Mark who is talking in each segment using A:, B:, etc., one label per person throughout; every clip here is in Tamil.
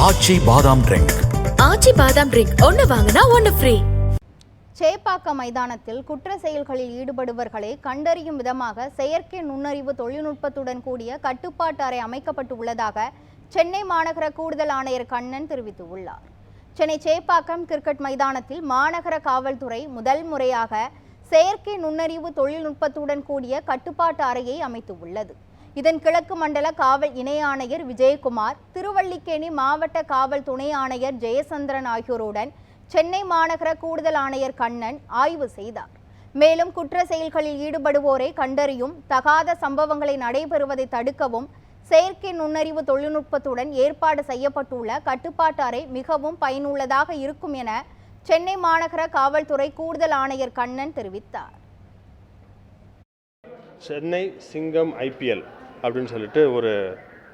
A: ஆச்சி பாதாம் ட்ரிங்க்.
B: ஆச்சி பாதாம் ட்ரிங்க் ஒன்னு வாங்கினா ஒன்னு ஃப்ரீ.
C: சேப்பாக்கம் மைதானத்தில் குற்ற செயல்களில் ஈடுபடுபவர்களை கண்டறியும் விதமாக செயற்கை நுண்ணறிவு தொழில்நுட்பத்துடன் கூடிய கட்டுப்பாட்டு அறை அமைக்கப்பட்டுள்ளதாக சென்னை மாநகர கூடுதல் ஆணையர் கண்ணன் தெரிவித்துள்ளார். சென்னை சேப்பாக்கம் கிரிக்கெட் மைதானத்தில் மாநகர காவல்துறை முதல் முறையாக செயற்கை நுண்ணறிவு தொழில்நுட்பத்துடன் கூடிய கட்டுப்பாட்டு அறையை அமைத்துள்ளது. இதன் கிழக்கு மண்டல காவல் இணை ஆணையர் விஜயகுமார், திருவல்லிக்கேணி மாவட்ட காவல் துணை ஆணையர் ஜெயசந்திரன் ஆகியோருடன் சென்னை மாநகர கூடுதல் ஆணையர் கண்ணன் ஆய்வு செய்தார். மேலும் குற்ற செயல்களில் ஈடுபடுவோரை கண்டறியும் தகாத சம்பவங்களை நடைபெறுவதை தடுக்கவும் செயற்கை நுண்ணறிவு தொழில்நுட்பத்துடன் ஏற்பாடு செய்யப்பட்டுள்ள கட்டுப்பாட்டு அறை மிகவும் பயனுள்ளதாக இருக்கும் என சென்னை மாநகர காவல்துறை கூடுதல் ஆணையர் கண்ணன் தெரிவித்தார்.
D: சென்னை சிங்கம் ஐபிஎல் அப்படின்னு சொல்லிட்டு ஒரு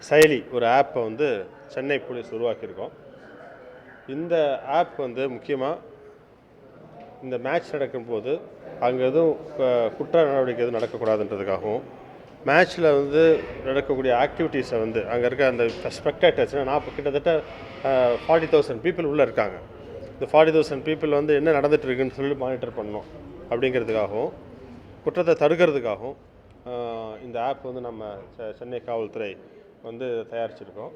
D: செயலி, ஒரு ஆப்பை வந்து சென்னை போலீஸ் உருவாக்கியிருக்கோம். இந்த ஆப் வந்து முக்கியமாக இந்த மேட்ச் நடக்கும்போது அங்கே எதுவும் குற்ற நடவடிக்கை எதுவும் நடக்கக்கூடாதுன்றதுக்காகவும், மேட்ச்சில் வந்து நடக்கக்கூடிய ஆக்டிவிட்டீஸை வந்து அங்கே இருக்க அந்த ஸ்பெக்டேட்டர்ஸ் கிட்டத்தட்ட 40,000 பீப்புள் உள்ளே இருக்காங்க. இந்த 40,000 பீப்புள் வந்து என்ன நடந்துட்டு இருக்குன்னு சொல்லி மானிட்டர் பண்ணணும் அப்படிங்கிறதுக்காகவும், குற்றத்தை தடுக்கிறதுக்காகவும் இந்த ஆப் வந்து நம்ம சென்னை காவல்துறை வந்து தயாரிச்சிருக்கோம்.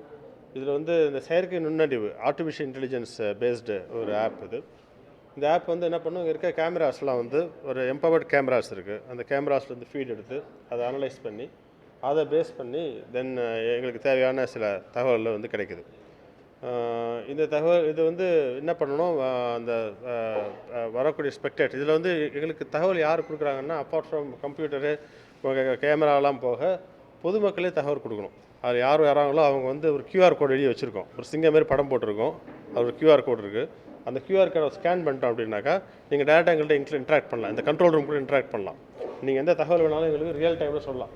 D: இதில் வந்து இந்த செயற்கை நுண்ணறிவு ஆர்டிஃபிஷியல் இன்டெலிஜென்ஸ் பேஸ்டு ஒரு ஆப் இது. இந்த ஆப் வந்து என்ன பண்ணும், இருக்க கேமராஸ்லாம் வந்து ஒரு எம்பவர்ட் கேமராஸ் இருக்குது. அந்த கேமராஸ்லேருந்து ஃபீட் எடுத்து அதை அனலைஸ் பண்ணி அதை பேஸ் பண்ணி தென் எங்களுக்கு தேவையான சில தகவல்கள் வந்து கிடைக்குது. இந்த தகவல் இது வந்து என்ன பண்ணணும், அந்த வரக்கூடிய ஸ்பெக்டேட் இதில் வந்து எங்களுக்கு தகவல் யார் கொடுக்குறாங்கன்னா, அப்பார்ட் ஃப்ரம் கம்ப்யூட்டரு கேமராலாம் போக பொதுமக்களே தகவல் கொடுக்கணும். அது யார் வராங்களோ அவங்க வந்து ஒரு QR கோட் எழுதி வச்சுருக்கோம். ஒரு சிங்கம் மாரி படம் போட்டிருக்கோம். அது ஒரு QR கோட் இருக்குது. அந்த QR கோடை ஸ்கேன் பண்ணிட்டோம் அப்படின்னாக்கா நீங்கள் டேரெக்டாக எங்கள்கிட்ட இன்ட்ராக்ட் பண்ணலாம். இந்த கண்ட்ரோல் ரூம் கூட இன்ட்ராக்ட் பண்ணலாம். நீங்கள் எந்த தகவல் வேணாலும் எங்களுக்கு ரியல் டைமில் சொல்லலாம்.